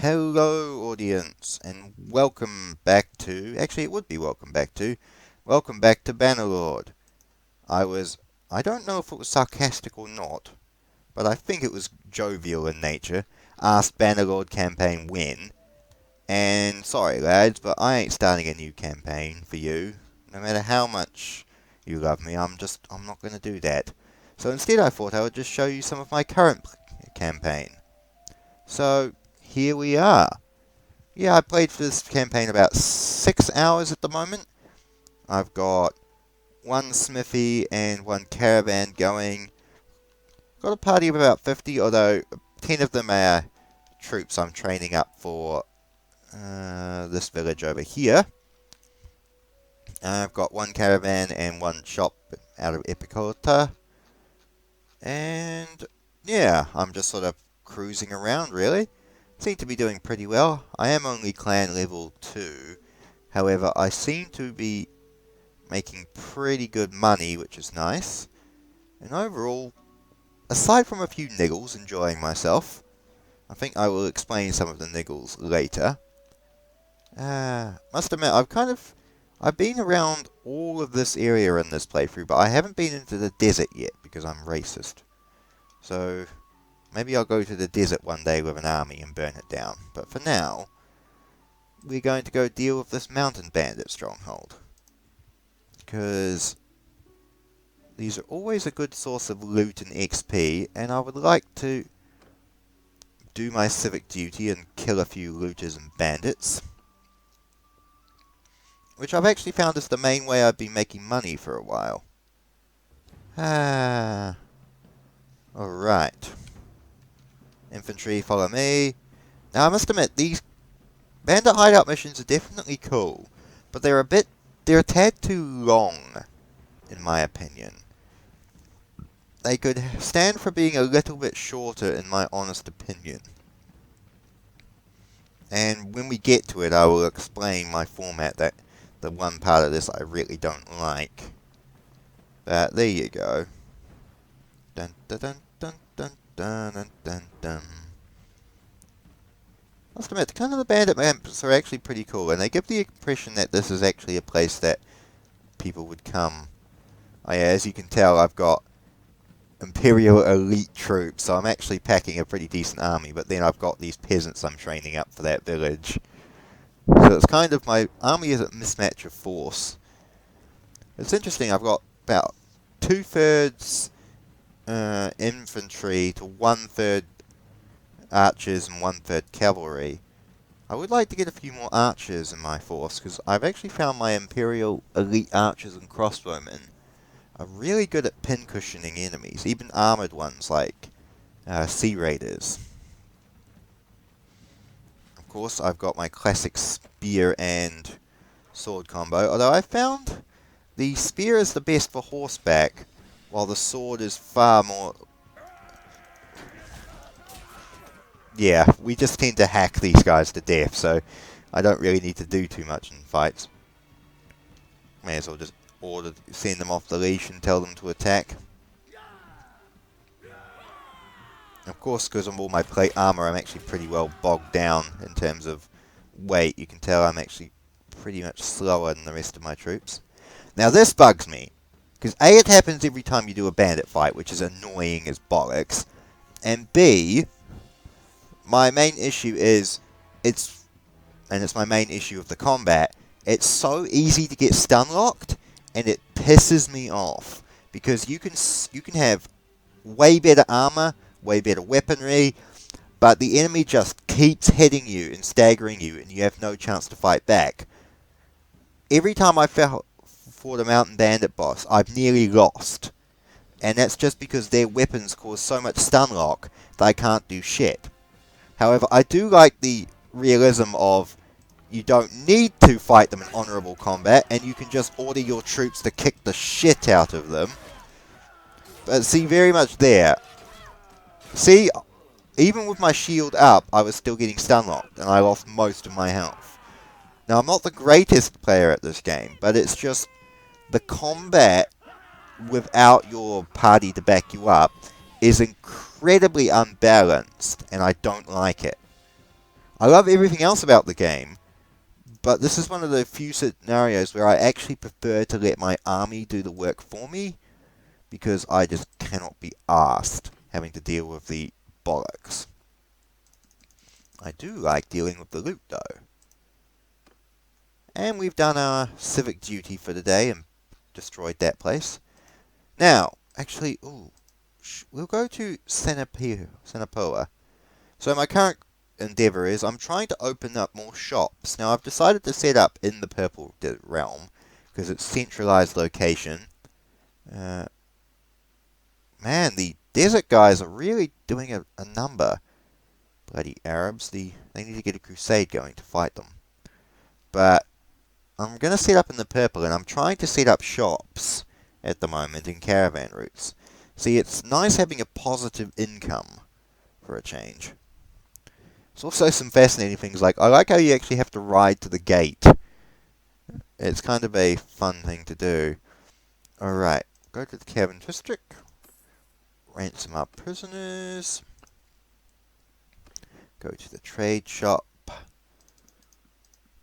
Hello audience and welcome back to, actually it would be welcome back to Bannerlord. I don't know if it was sarcastic or not, but I think it was jovial in nature. Asked Bannerlord campaign when, and sorry lads, but I ain't starting a new campaign for you. No matter how much you love me, I'm not going to do that. So instead I thought I would just show you some of my current campaign. So here we are. Yeah, I played for this campaign about 6 hours at the moment. I've got one smithy and one caravan going. Got a party of about 50, although 10 of them are troops I'm training up for this village over here. I've got one caravan and one shop out of Epicota. And yeah, I'm just sort of cruising around really. Seem to be doing pretty well. I am only clan level 2. However, I seem to be making pretty good money, which is nice. And overall, aside from a few niggles, enjoying myself. I think I will explain some of the niggles later. Must admit, I've been around all of this area in this playthrough, but I haven't been into the desert yet because I'm racist. So maybe I'll go to the desert one day with an army and burn it down. But for now, we're going to go deal with this mountain bandit stronghold. Because these are always a good source of loot and XP, and I would like to do my civic duty and kill a few looters and bandits. Which I've actually found is the main way I've been making money for a while. Alright. Infantry, follow me. Now I must admit, these bandit hideout missions are definitely cool, but they're a tad too long, in my opinion. They could stand for being a little bit shorter, in my honest opinion. And when we get to it, I will explain my format, that the one part of this I really don't like. But there you go. Dun dun dun dun dun dun dun dun dun. I must admit, kind of the bandit maps are actually pretty cool, and they give the impression that this is actually a place that people would come. Oh yeah, as you can tell, I've got Imperial elite troops, so I'm actually packing a pretty decent army, but then I've got these peasants I'm training up for that village. So it's kind of, my army is a mismatch of force. It's interesting, I've got about 2/3 infantry to 1/3 archers and 1/3 cavalry. I would like to get a few more archers in my force, because I've actually found my Imperial elite archers and crossbowmen are really good at pincushioning enemies, even armoured ones like Sea Raiders. Of course, I've got my classic spear and sword combo, although I found the spear is the best for horseback, while the sword is far more... Yeah, we just tend to hack these guys to death, so I don't really need to do too much in fights. May as well just send them off the leash and tell them to attack. Of course, because of all my plate armor, I'm actually pretty well bogged down in terms of weight. You can tell I'm actually pretty much slower than the rest of my troops. Now this bugs me, because A, it happens every time you do a bandit fight, which is annoying as bollocks, and B, my main issue is, it's my main issue of the combat, it's so easy to get stun locked, and it pisses me off, because you can have way better armor, way better weaponry, but the enemy just keeps hitting you and staggering you, and you have no chance to fight back. Every time I fought the mountain bandit boss, I've nearly lost, and that's just because their weapons cause so much stun lock that I can't do shit. However, I do like the realism of you don't need to fight them in honourable combat, and you can just order your troops to kick the shit out of them. But see, very much there. See, even with my shield up, I was still getting stun locked, and I lost most of my health. Now, I'm not the greatest player at this game, but it's just the combat without your party to back you up is incredibly unbalanced, and I don't like it. I love everything else about the game, but this is one of the few scenarios where I actually prefer to let my army do the work for me, because I just cannot be arsed having to deal with the bollocks. I do like dealing with the loot, though. And we've done our civic duty for the day and destroyed that place. Now, actually, we'll go to Senapoa. So my current endeavour is I'm trying to open up more shops. Now, I've decided to set up in the purple realm, because it's centralised location. Man, the desert guys are really doing a number. Bloody Arabs. They need to get a crusade going to fight them. But I'm going to set up in the purple, and I'm trying to set up shops at the moment in caravan routes. See, it's nice having a positive income for a change. There's also some fascinating things, like I like how you actually have to ride to the gate. It's kind of a fun thing to do. Alright, go to the caravan district. Ransom our prisoners. Go to the trade shop.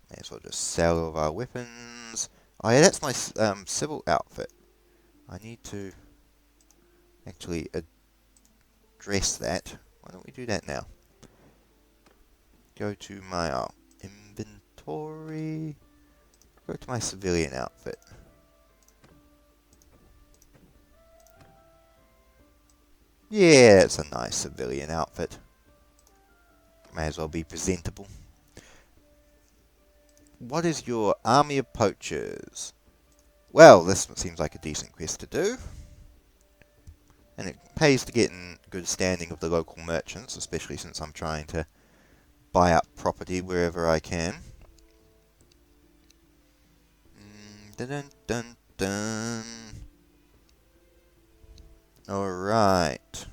May as well just sell all of our weapons. Oh yeah, that's my civil outfit. I need to actually address that. Why don't we do that now? Go to my inventory. Go to my civilian outfit. Yeah, it's a nice civilian outfit. May as well be presentable. What is your army of poachers? Well, this seems like a decent quest to do. And it pays to get in good standing with the local merchants, especially since I'm trying to buy up property wherever I can. Dun dun dun dun. Alright.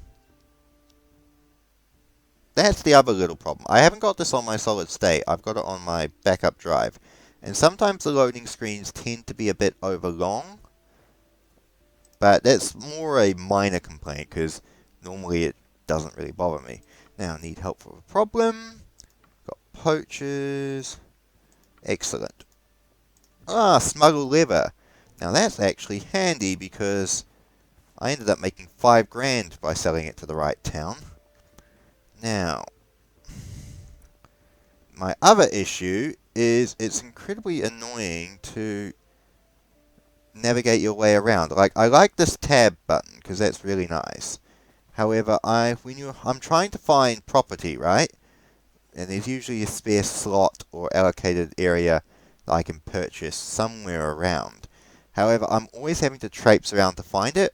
That's the other little problem. I haven't got this on my solid state. I've got it on my backup drive. And sometimes the loading screens tend to be a bit overlong. But that's more a minor complaint, because normally it doesn't really bother me. Now, I need help with a problem. Got poachers. Excellent. Smuggle leather. Now that's actually handy, because I ended up making 5 grand by selling it to the right town. Now, my other issue is it's incredibly annoying to navigate your way around. Like, I like this tab button because that's really nice. However, I'm trying to find property, right? And there's usually a spare slot or allocated area that I can purchase somewhere around. However, I'm always having to traipse around to find it,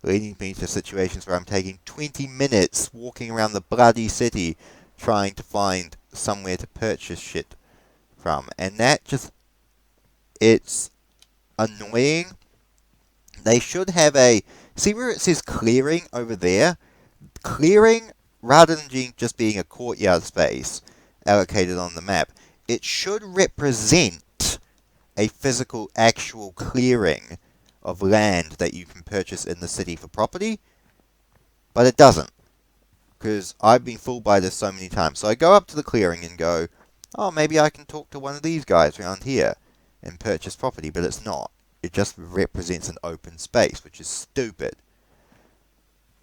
leading me to situations where I'm taking 20 minutes walking around the bloody city trying to find somewhere to purchase shit from. And that it's annoying. They should have see where it says clearing over there? Clearing, rather than just being a courtyard space allocated on the map, it should represent a physical, actual clearing of land that you can purchase in the city for property, but it doesn't, because I've been fooled by this so many times. So I go up to the clearing and go, oh, maybe I can talk to one of these guys around here and purchase property, but it's not. It just represents an open space, which is stupid.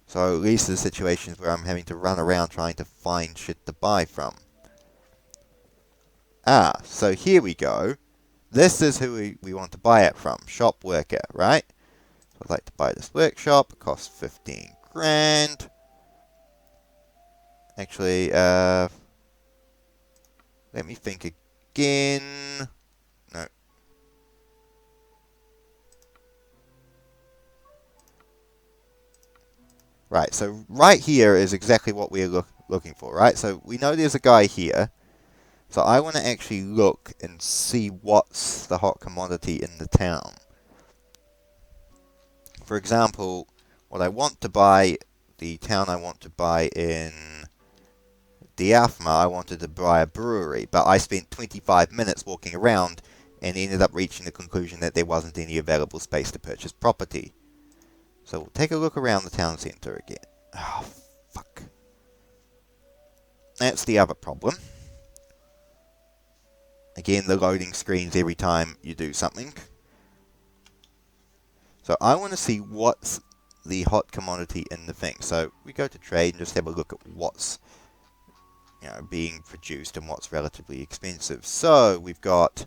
So at least there's situations where I'm having to run around trying to find shit to buy from. So here we go. This is who we want to buy it from. Shop worker, right? So I'd like to buy this workshop. It costs 15 grand. Actually, let me think again. No. Right, so right here is exactly what we're looking for, right? So we know there's a guy here. So I want to actually look and see what's the hot commodity in the town. For example, what I want to buy, the town I want to buy in Diafma, I wanted to buy a brewery, but I spent 25 minutes walking around and ended up reaching the conclusion that there wasn't any available space to purchase property. So we'll take a look around the town centre again. Oh, fuck. That's the other problem. Again, the loading screens every time you do something. So I want to see what's the hot commodity in the thing. So we go to trade and just have a look at what's being produced and what's relatively expensive. So we've got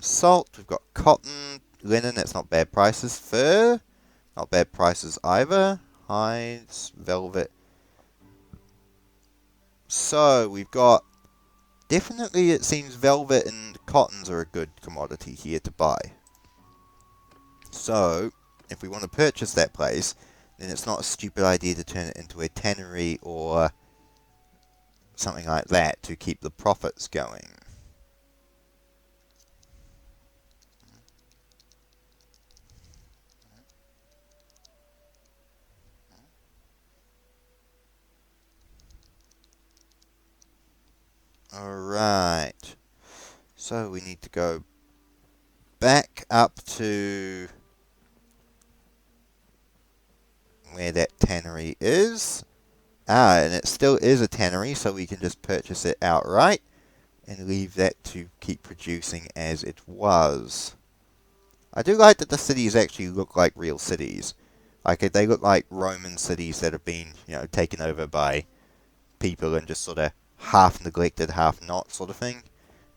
salt, we've got cotton, linen, that's not bad prices. Fur, not bad prices either. Hides, velvet. So we've got, definitely it seems velvet and cottons are a good commodity here to buy. So if we want to purchase that place, then it's not a stupid idea to turn it into a tannery or something like that to keep the profits going. Alright, so we need to go back up to where that tannery is. And it still is a tannery, so we can just purchase it outright and leave that to keep producing as it was. I do like that the cities actually look like real cities. Like, they look like Roman cities that have been, taken over by people and just sort of half neglected, half not sort of thing.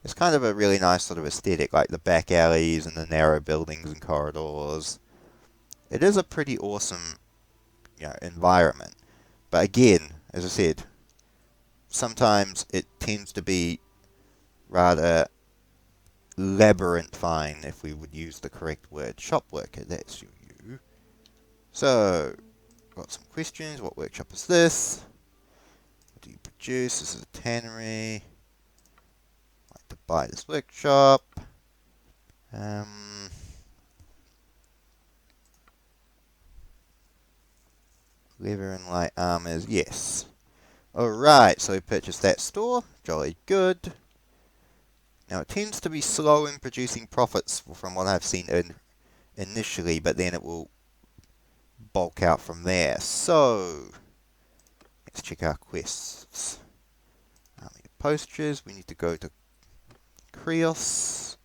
It's kind of a really nice sort of aesthetic, like the back alleys and the narrow buildings and corridors. It is a pretty awesome, environment. But again, as I said, sometimes it tends to be rather labyrinthine, if we would use the correct word. Shop worker, that's you. So, got some questions. What workshop is this? What do you produce? This is a tannery. I'd like to buy this workshop. Leather and light armors, yes. Alright, so we purchased that store. Jolly good. Now it tends to be slow in producing profits from what I've seen initially, but then it will bulk out from there. So, let's check our quests. Army of Postures, we need to go to Krios,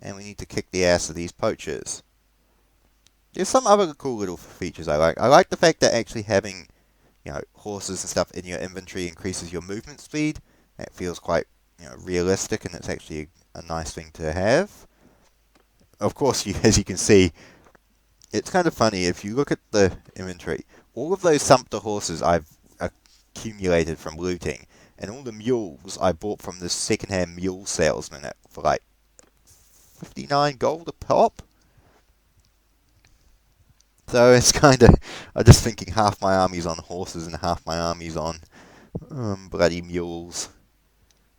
and we need to kick the ass of these poachers. There's some other cool little features I like. I like the fact that actually having, horses and stuff in your inventory increases your movement speed. That feels quite, realistic, and it's actually a nice thing to have. Of course, as you can see, it's kind of funny, if you look at the inventory, all of those sumpter horses I've accumulated from looting, and all the mules I bought from this second-hand mule salesman for like 59 gold a pop. So it's kind of, I'm just thinking half my army's on horses and half my army's on bloody mules.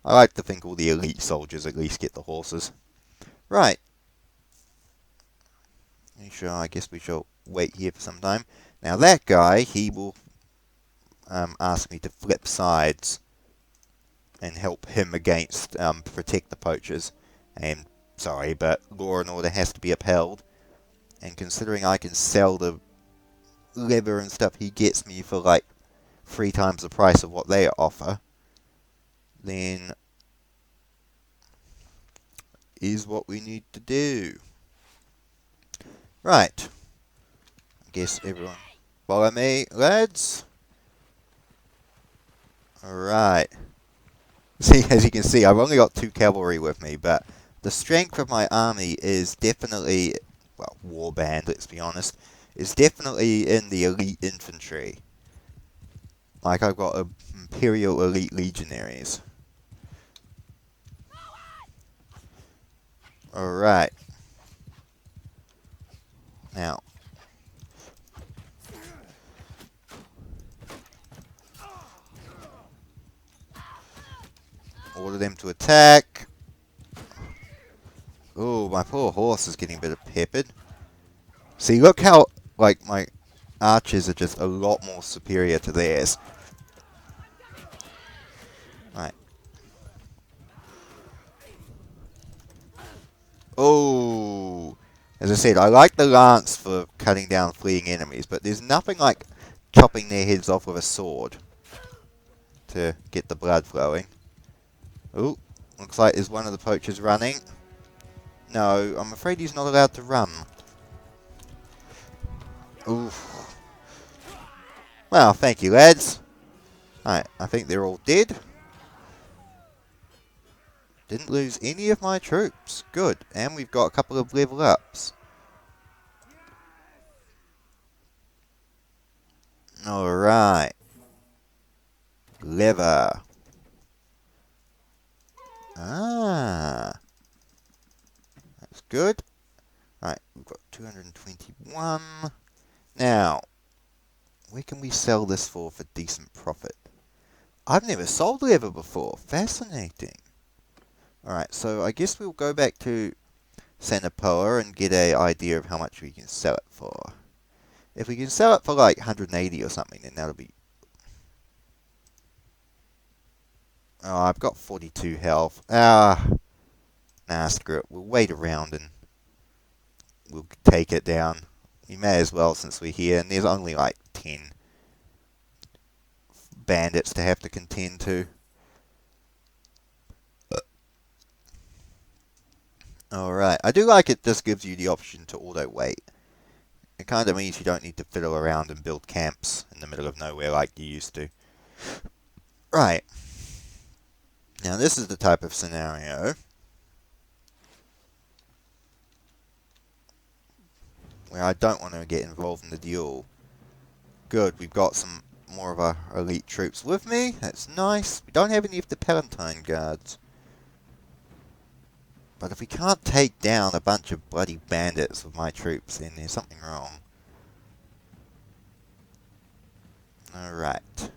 I like to think all the elite soldiers at least get the horses. Right. I guess we shall wait here for some time. Now that guy, he will ask me to flip sides and help him against, protect the poachers. And, sorry, but law and order has to be upheld. And considering I can sell the leather and stuff he gets me for like 3 times the price of what they offer, then is what we need to do. Right. I guess everyone follow me, lads. Alright. See, as you can see, I've only got 2 cavalry with me, but the strength of my army is definitely, well, warband, let's be honest, is definitely in the elite infantry. Like, I've got Imperial Elite Legionaries. Alright. Now, order them to attack. Oh, my poor horse is getting a bit of peppered. See, look how, like, my archers are just a lot more superior to theirs. Right. Oh! As I said, I like the lance for cutting down fleeing enemies, but there's nothing like chopping their heads off with a sword to get the blood flowing. Ooh, Looks like there's one of the poachers running. No, I'm afraid he's not allowed to run. Oof. Well, thank you, lads. Alright, I think they're all dead. Didn't lose any of my troops. Good. And we've got a couple of level ups. Alright. Lever. Ah. That's good. Alright, we've got 221. Now, where can we sell this for decent profit? I've never sold leather before. Fascinating. Alright, so I guess we'll go back to Sanapoa and get an idea of how much we can sell it for. If we can sell it for like 180 or something, then that'll be... Oh, I've got 42 health. Nah, screw it. We'll wait around and we'll take it down. We may as well since we're here, and there's only like 10 bandits to have to contend to. Alright, I do like it just gives you the option to auto-wait. It kind of means you don't need to fiddle around and build camps in the middle of nowhere like you used to. Right. Now this is the type of scenario where I don't want to get involved in the duel. Good, we've got some more of our elite troops with me. That's nice. We don't have any of the Palatine guards. But if we can't take down a bunch of bloody bandits with my troops, then there's something wrong. Alright.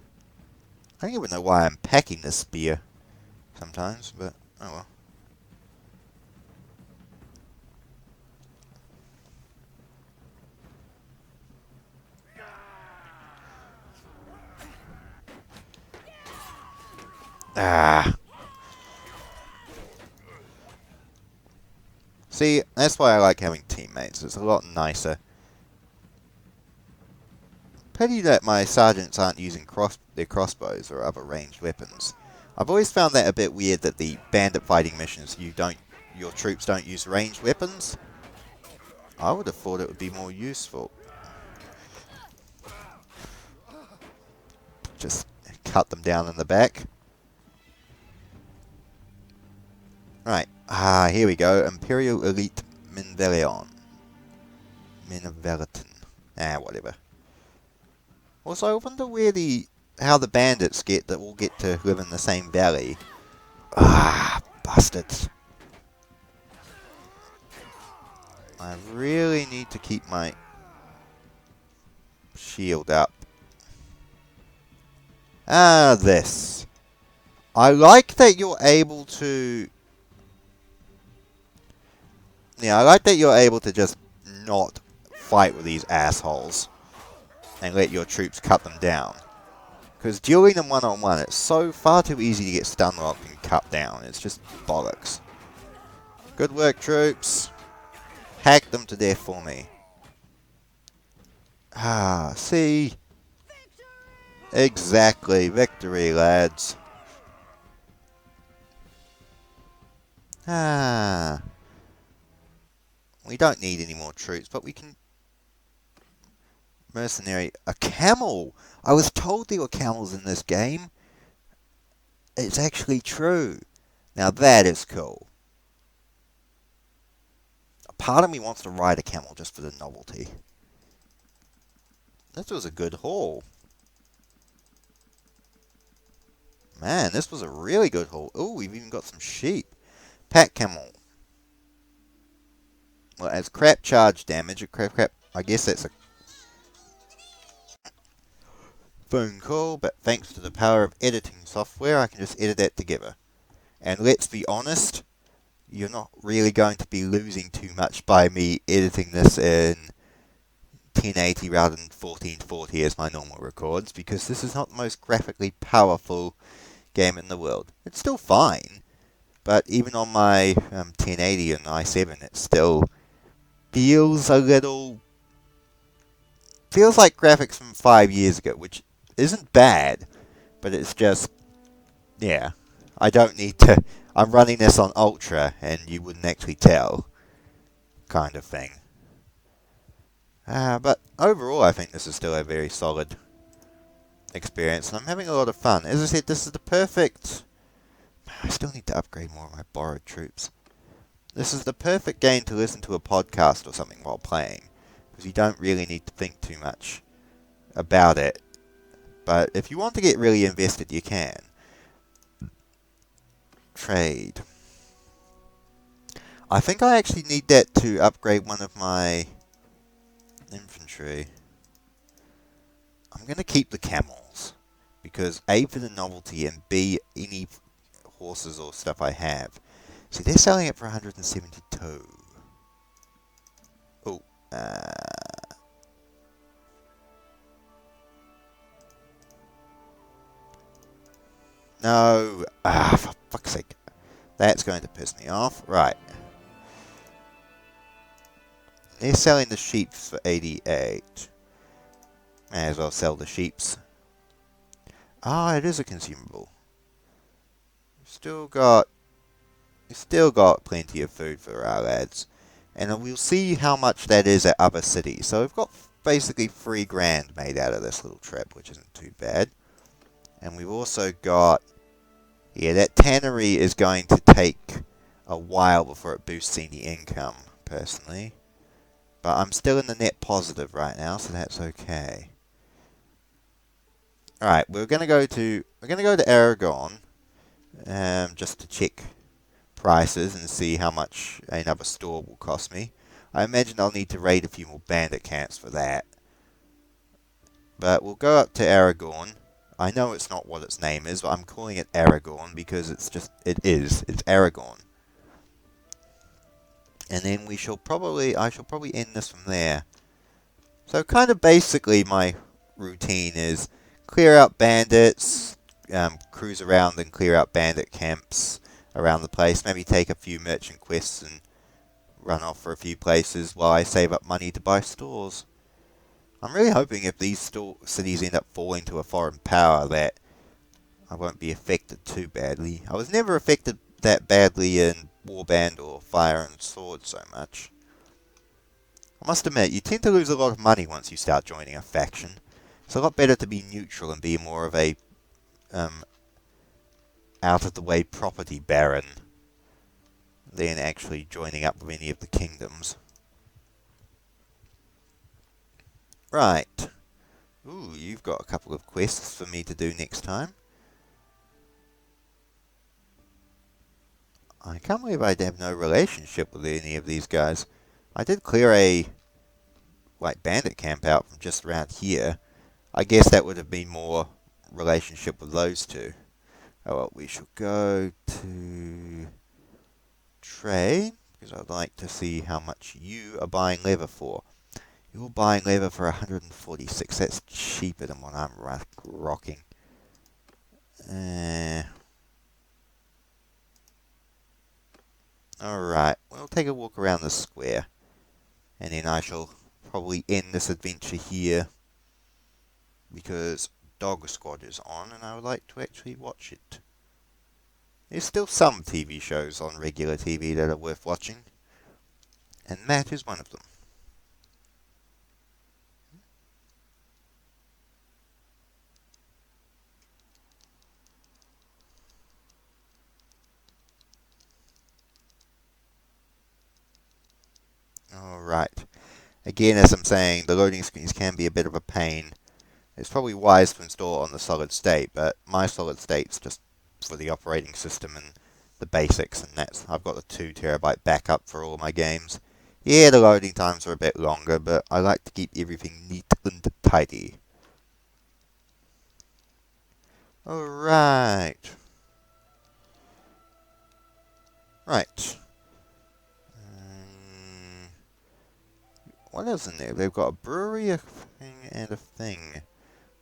I don't even know why I'm packing this spear sometimes, but oh well. Ah. See, that's why I like having teammates. It's a lot nicer. Pity that my sergeants aren't using their crossbows or other ranged weapons. I've always found that a bit weird that the bandit fighting missions your troops don't use ranged weapons. I would have thought it would be more useful. Just cut them down in the back. Right. Here we go. Imperial Elite Minvelion. Minveliton. Whatever. Also, I wonder where how the bandits will get to live in the same valley. Bastards. I really need to keep my shield up. This. I like that you're able to... Yeah, I like that you're able to just not fight with these assholes and let your troops cut them down. Because dueling them one-on-one, it's so far too easy to get stun-locked and cut down. It's just bollocks. Good work, troops. Hack them to death for me. See? Exactly. Victory, lads. We don't need any more troops, but we can... Mercenary. A camel! I was told there were camels in this game. It's actually true. Now that is cool. A part of me wants to ride a camel just for the novelty. This was a good haul. Man, this was a really good haul. Ooh, we've even got some sheep. Pack camel. Well, as crap charge damage, I guess that's a phone call, but thanks to the power of editing software, I can just edit that together. And let's be honest, you're not really going to be losing too much by me editing this in 1080 rather than 1440 as my normal records, because this is not the most graphically powerful game in the world. It's still fine, but even on my 1080 and i7, it still feels feels like graphics from 5 years ago, which isn't bad, but it's just, yeah, I don't need to. I'm running this on Ultra, and you wouldn't actually tell, kind of thing. But overall, I think this is still a very solid experience, and I'm having a lot of fun. As I said, this is the perfect... I still need to upgrade more of my borrowed troops. This is the perfect game to listen to a podcast or something while playing, because you don't really need to think too much about it. But if you want to get really invested, you can. Trade. I think I actually need that to upgrade one of my infantry. I'm going to keep the camels, because A, for the novelty, and B, any horses or stuff I have. See, they're selling it for 172. Oh, no. For fuck's sake. That's going to piss me off. Right. They're selling the sheeps for 88. May as well sell the sheeps. Ah, it is a consumable. Still got plenty of food for our lads. And we'll see how much that is at other cities. So we've got basically 3 grand made out of this little trip, which isn't too bad. And we've also got... Yeah, that tannery is going to take a while before it boosts any income, personally. But I'm still in the net positive right now, so that's okay. Alright, we're gonna go to Aragon, just to check prices and see how much another store will cost me. I imagine I'll need to raid a few more bandit camps for that. But we'll go up to Aragon. I know it's not what its name is, but I'm calling it Aragon because it's Aragon. And then I shall probably end this from there. So kind of basically my routine is clear out bandits, cruise around and clear out bandit camps around the place, maybe take a few merchant quests and run off for a few places while I save up money to buy stores. I'm really hoping if these cities end up falling to a foreign power that I won't be affected too badly. I was never affected that badly in Warband or Fire and Sword so much. I must admit, you tend to lose a lot of money once you start joining a faction. It's a lot better to be neutral and be more of a out-of-the-way property baron than actually joining up with any of the kingdoms. Right. Ooh, you've got a couple of quests for me to do next time. I can't believe I have no relationship with any of these guys. I did clear a bandit camp out from just around here. I guess that would have been more relationship with those two. Oh well, we shall go to trade, because I'd like to see how much you are buying leather for. You're buying leather for 146. That's cheaper than what I'm rocking. Alright, we'll take a walk around the square. And then I shall probably end this adventure here, because Dog Squad is on and I would like to actually watch it. There's still some TV shows on regular TV that are worth watching, and that is one of them. Alright. Again, as I'm saying, the loading screens can be a bit of a pain. It's probably wise to install on the solid state, but my solid state's just for the operating system and the basics, and I've got a 2 terabyte backup for all my games. Yeah, the loading times are a bit longer, but I like to keep everything neat and tidy. Alright. Right. What else in there? They've got a brewery, a thing, and a thing.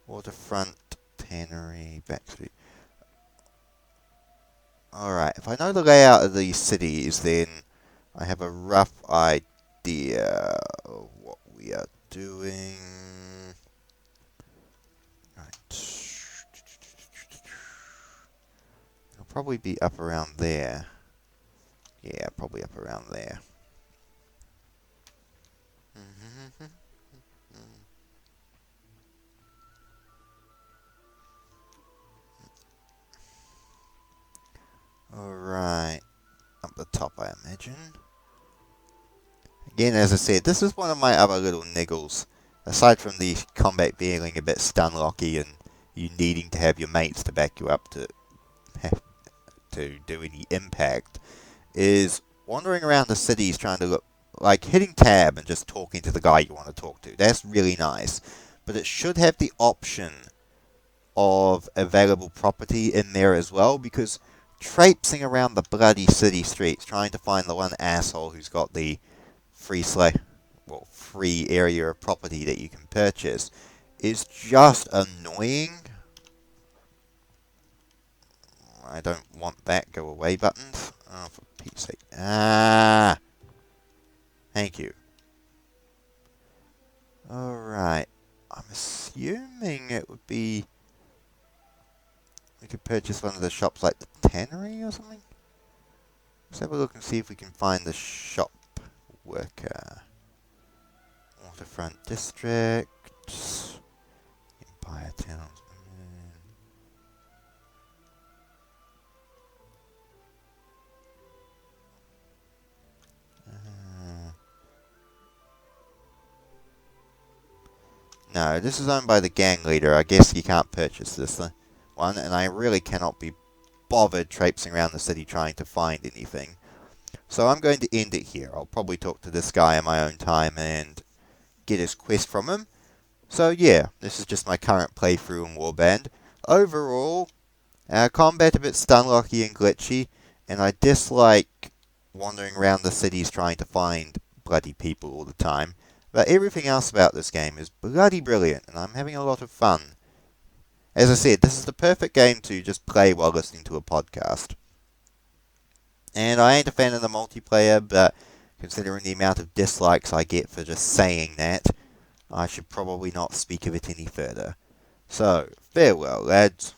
Waterfront, tannery, backstreet. Alright, if I know the layout of these cities, then I have a rough idea of what we are doing. Right. I'll probably be up around there. Yeah, probably up around there. Alright. Up the top, I imagine. Again, as I said, this is one of my other little niggles. Aside from the combat being a bit stun-locky and you needing to have your mates to back you up to do any impact, is wandering around the cities trying to look like hitting tab and just talking to the guy you want to talk to. That's really nice. But it should have the option of available property in there as well, because traipsing around the bloody city streets trying to find the one asshole who's got the free area of property that you can purchase is just annoying. I don't want that go away buttons. Oh, for Pete's sake. Ah! Thank you. Alright. I'm assuming it would be... we could purchase one of the shops like the Tannery or something? Let's have a look and see if we can find the shop worker. Waterfront District. Empire Towns. No, this is owned by the gang leader. I guess you can't purchase this one, and I really cannot be bothered traipsing around the city trying to find anything. So I'm going to end it here. I'll probably talk to this guy in my own time and get his quest from him. So yeah, this is just my current playthrough in Warband. Overall, combat a bit stun-locky and glitchy, and I dislike wandering around the cities trying to find bloody people all the time. But everything else about this game is bloody brilliant, and I'm having a lot of fun. As I said, this is the perfect game to just play while listening to a podcast. And I ain't a fan of the multiplayer, but considering the amount of dislikes I get for just saying that, I should probably not speak of it any further. So, farewell, lads.